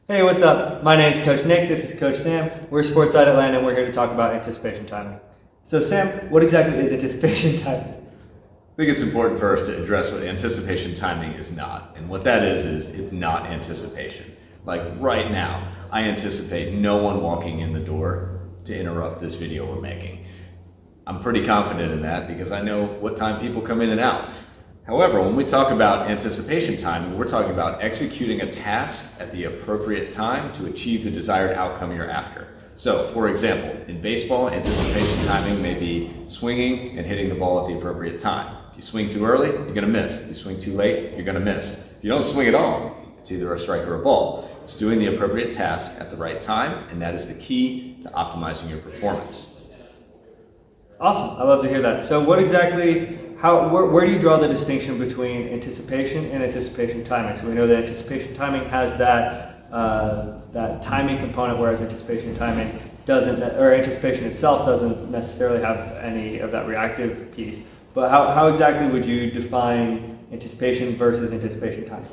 Hey, what's up? My name's Coach Nick. This is Coach Sam. We're Sportside Atlanta, and we're here to talk about anticipation timing. So, Sam, what exactly is anticipation timing? I think it's important for us to address what anticipation timing is not. And what that is it's not anticipation. Like right now, I anticipate no one walking in the door to interrupt this video we're making. I'm pretty confident in that because I know what time people come in and out. However, when we talk about anticipation timing, we're talking about executing a task at the appropriate time to achieve the desired outcome you're after. So, for example, in baseball, anticipation timing may be swinging and hitting the ball at the appropriate time. If you swing too early, you're going to miss. If you swing too late, you're going to miss. If you don't swing at all, it's either a strike or a ball. It's doing the appropriate task at the right time, and that is the key to optimizing your performance. Awesome. I love to hear that. So, where do you draw the distinction between anticipation and anticipation timing? So we know that anticipation timing has that timing component, whereas anticipation timing doesn't, or anticipation itself doesn't necessarily have any of that reactive piece. But how exactly would you define anticipation versus anticipation timing?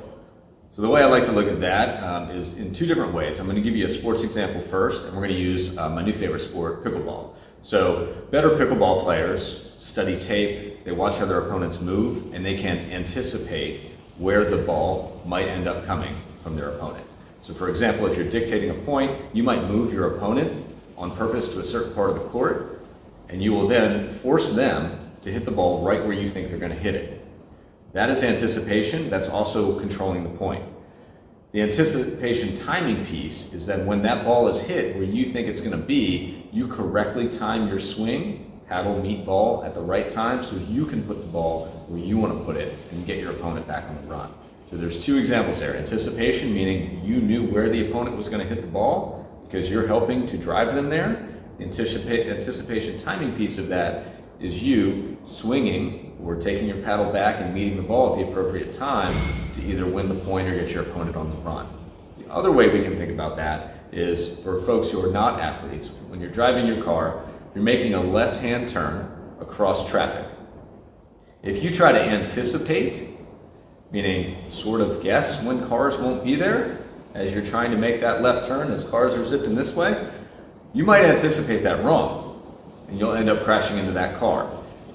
So the way I like to look at that is in two different ways. I'm going to give you a sports example first, and we're going to use my new favorite sport, pickleball. So better pickleball players study tape, they watch how their opponents move, and they can anticipate where the ball might end up coming from their opponent. So for example, if you're dictating a point, you might move your opponent on purpose to a certain part of the court, and you will then force them to hit the ball right where you think they're going to hit it. That is anticipation. That's also controlling the point. The anticipation timing piece is that when that ball is hit where you think it's going to be, you correctly time your swing, paddle, meet ball at the right time so you can put the ball where you want to put it and get your opponent back on the run. So there's two examples there. Anticipation, meaning you knew where the opponent was going to hit the ball because you're helping to drive them there. Anticipation timing piece of that is you swinging or taking your paddle back and meeting the ball at the appropriate time to either win the point or get your opponent on the run. The other way we can think about that is for folks who are not athletes. When you're driving your car, you're making a left-hand turn across traffic. If you try to anticipate, meaning sort of guess when cars won't be there as you're trying to make that left turn as cars are zipping this way, you might anticipate that wrong and you'll end up crashing into that car.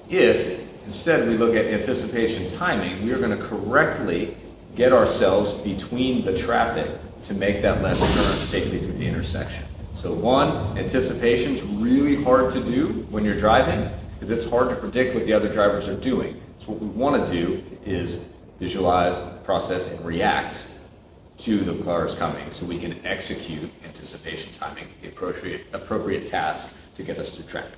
If instead we look at anticipation timing, we are going to correctly get ourselves between the traffic to make that left turn safely through the intersection. So one, anticipation is really hard to do when you're driving because it's hard to predict what the other drivers are doing. So what we want to do is visualize, process, and react to the cars coming so we can execute anticipation timing, the appropriate task to get us through traffic.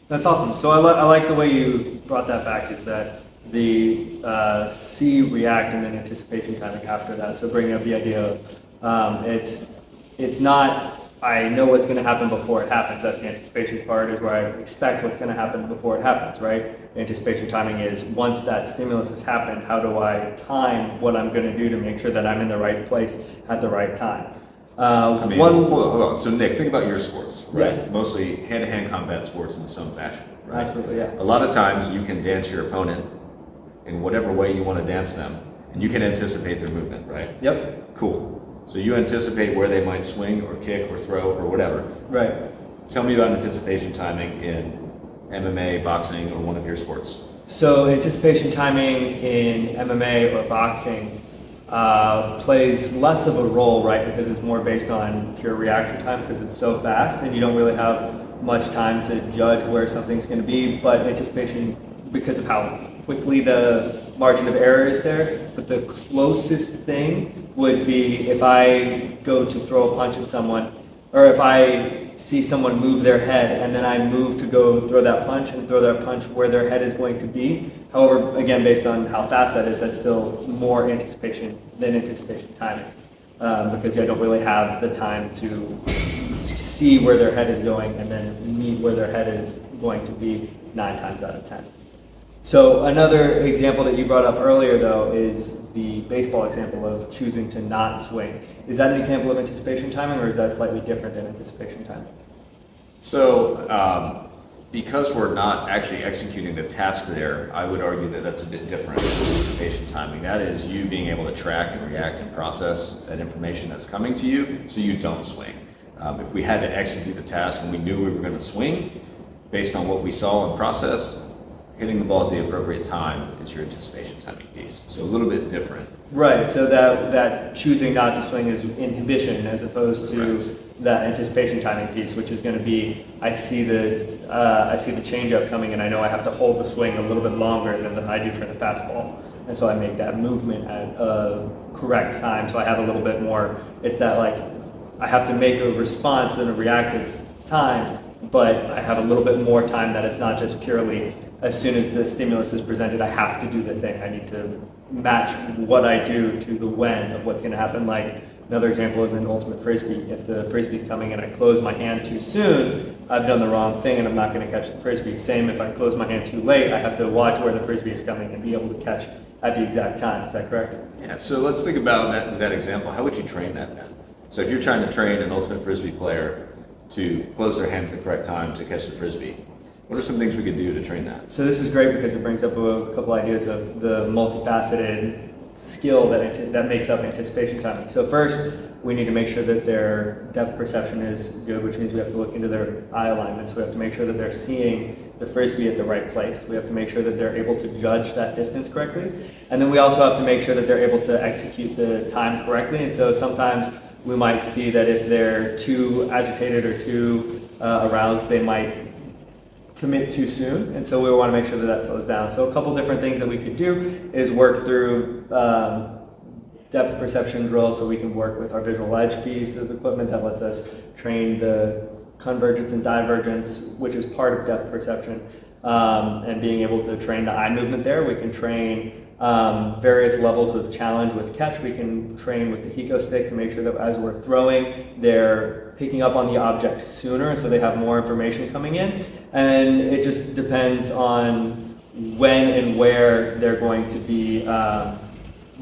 That's awesome. So I like the way you brought that back, is that the see, react, and then anticipation timing after that. So bringing up the idea of it's not I know what's going to happen before it happens. That's the anticipation part, is where I expect what's going to happen before it happens, right? Anticipation timing is once that stimulus has happened, how do I time what I'm going to do to make sure that I'm in the right place at the right time? Hold on. So Nick, think about your sports, right? Yes. Mostly hand-to-hand combat sports in some fashion, right? Absolutely, yeah. A lot of times you can dance your opponent in whatever way you want to dance them, and you can anticipate their movement, right? Yep. Cool. So you anticipate where they might swing or kick or throw or whatever. Right. Tell me about anticipation timing in MMA, boxing, or one of your sports. So anticipation timing in MMA or boxing plays less of a role, right? Because it's more based on pure reaction time because it's so fast and you don't really have much time to judge where something's going to be. But anticipation, because of how quickly the margin of error is there, but the closest thing would be if I go to throw a punch at someone, or if I see someone move their head and then I move to go throw that punch and throw that punch where their head is going to be. However, again, based on how fast that is, that's still more anticipation than anticipation timing, because I don't really have the time to see where their head is going and then meet where their head is going to be 9 times out of 10. So another example that you brought up earlier, though, is the baseball example of choosing to not swing. Is that an example of anticipation timing, or is that slightly different than anticipation timing? So Because we're not actually executing the task there, I would argue that that's a bit different than anticipation timing. That is you being able to track and react and process that information that's coming to you so you don't swing. If we had to execute the task and we knew we were going to swing, based on what we saw and processed, hitting the ball at the appropriate time is your anticipation timing piece. So a little bit different. Right, so that choosing not to swing is inhibition as opposed to Correct. that anticipation timing piece, which is going to be, I see the changeup coming and I know I have to hold the swing a little bit longer than I do for the fastball. And so I make that movement at a correct time, so I have a little bit more, it's that like, I have to make a response in a reactive time, but I have a little bit more time that it's not just purely as soon as the stimulus is presented, I have to do the thing. I need to match what I do to the when of what's going to happen. Like another example is in ultimate frisbee. If the frisbee's coming and I close my hand too soon, I've done the wrong thing and I'm not going to catch the frisbee. Same if I close my hand too late, I have to watch where the frisbee is coming and be able to catch at the exact time. Is that correct? Yeah, so let's think about that example. How would you train that then? So if you're trying to train an ultimate frisbee player to close their hand at the correct time to catch the frisbee, what are some things we could do to train that? So this is great because it brings up a couple ideas of the multifaceted skill that makes up anticipation timing. So first, we need to make sure that their depth perception is good, which means we have to look into their eye alignment. So we have to make sure that they're seeing the frisbee at the right place. We have to make sure that they're able to judge that distance correctly. And then we also have to make sure that they're able to execute the time correctly. And so sometimes we might see that if they're too agitated or too aroused, they might commit too soon, and so we want to make sure that slows down. So a couple different things that we could do is work through depth perception drills, so we can work with our visual edge piece of equipment that lets us train the convergence and divergence, which is part of depth perception, and being able to train the eye movement there. We can train various levels of challenge with catch. We can train with the Hiko stick to make sure that as we're throwing, they're picking up on the object sooner, so they have more information coming in. And it just depends on when and where they're going to be,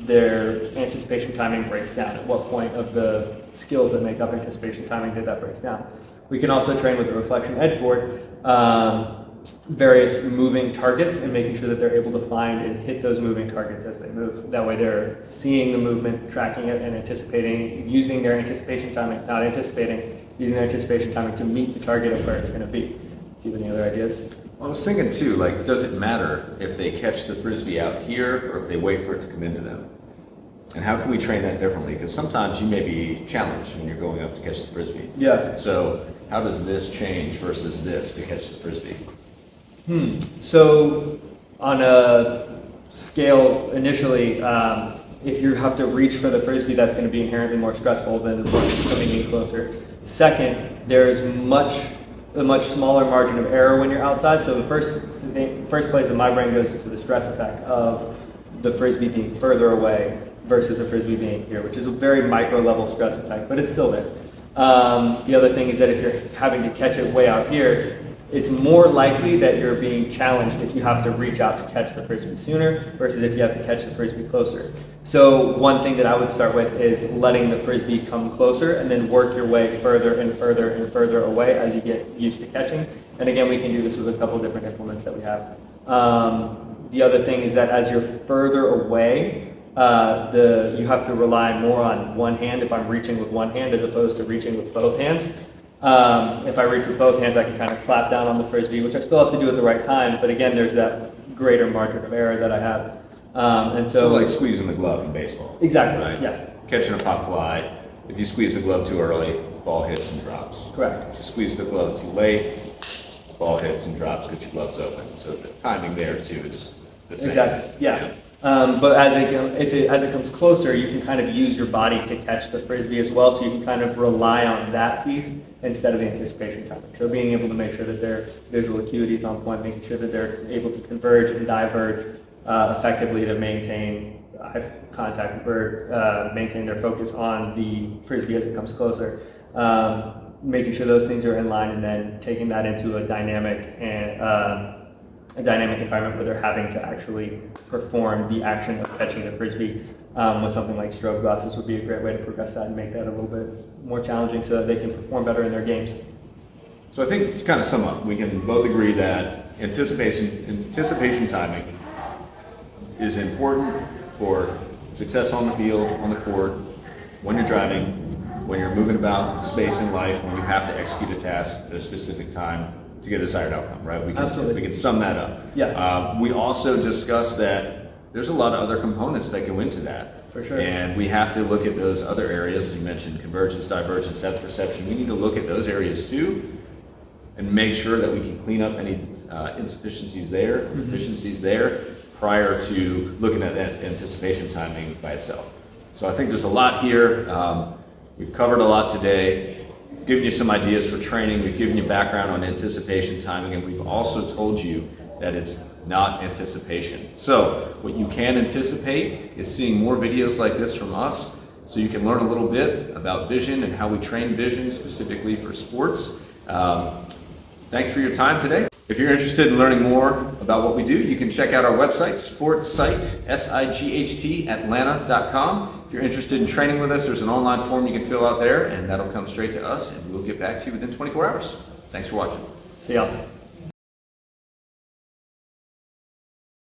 their anticipation timing breaks down. At what point of the skills that make up anticipation timing did that break down? We can also train with the reflection edge board, various moving targets and making sure that they're able to find and hit those moving targets as they move. That way they're seeing the movement, tracking it, and anticipating, using their anticipation timing, not anticipating, using their anticipation timing to meet the target of where it's going to be. Do you have any other ideas? Well, I was thinking too, like, does it matter if they catch the frisbee out here or if they wait for it to come into them? And how can we train that differently? Because sometimes you may be challenged when you're going up to catch the frisbee. Yeah. So how does this change versus this to catch the frisbee? So on a scale initially, if you have to reach for the frisbee, that's going to be inherently more stressful than coming in closer. Second, there's a much smaller margin of error when you're outside. So the first place that my brain goes is to the stress effect of the frisbee being further away versus the frisbee being here, which is a very micro level stress effect, but it's still there. The other thing is that if you're having to catch it way out here, it's more likely that you're being challenged if you have to reach out to catch the frisbee sooner versus if you have to catch the frisbee closer. So one thing that I would start with is letting the frisbee come closer and then work your way further and further and further away as you get used to catching. And again, we can do this with a couple different implements that we have. The other thing is that as you're further away, you have to rely more on one hand if I'm reaching with one hand as opposed to reaching with both hands. If I reach with both hands, I can kind of clap down on the frisbee, which I still have to do at the right time. But again, there's that greater margin of error that I have. And so like squeezing the glove in baseball. Exactly, right? yes. Catching a pop fly, if you squeeze the glove too early, ball hits and drops. Correct. If you squeeze the glove too late, ball hits and drops, get your gloves open. So the timing there too is the same. Exactly, yeah. But as it comes closer, you can kind of use your body to catch the frisbee as well, so you can kind of rely on that piece instead of the anticipation timing. So being able to make sure that their visual acuity is on point, making sure that they're able to converge and diverge effectively to maintain eye contact with bird, maintain their focus on the frisbee as it comes closer. Making sure those things are in line, and then taking that into a dynamic environment where they're having to actually perform the action of catching the frisbee with something like strobe glasses would be a great way to progress that and make that a little bit more challenging so that they can perform better in their games. So I think to kind of sum up, we can both agree that anticipation timing is important for success on the field, on the court, when you're driving, when you're moving about space in life, when you have to execute a task at a specific time to get a desired outcome, right? Absolutely. We can sum that up. Yes. We also discussed that there's a lot of other components that go into that. For sure. And we have to look at those other areas. You mentioned convergence, divergence, depth perception. We need to look at those areas too and make sure that we can clean up any insufficiencies there, deficiencies there, prior to looking at that anticipation timing by itself. So I think there's a lot here. We've covered a lot today, given you some ideas for training. We've given you background on anticipation timing, and we've also told you that it's not anticipation. So what you can anticipate is seeing more videos like this from us, so you can learn a little bit about vision and how we train vision specifically for sports. Thanks for your time today. If you're interested in learning more about what we do, you can check out our website, sportssight, S-I-G-H-T, Atlanta.com. If you're interested in training with us, there's an online form you can fill out there, and that'll come straight to us, and we'll get back to you within 24 hours. Thanks for watching. See y'all.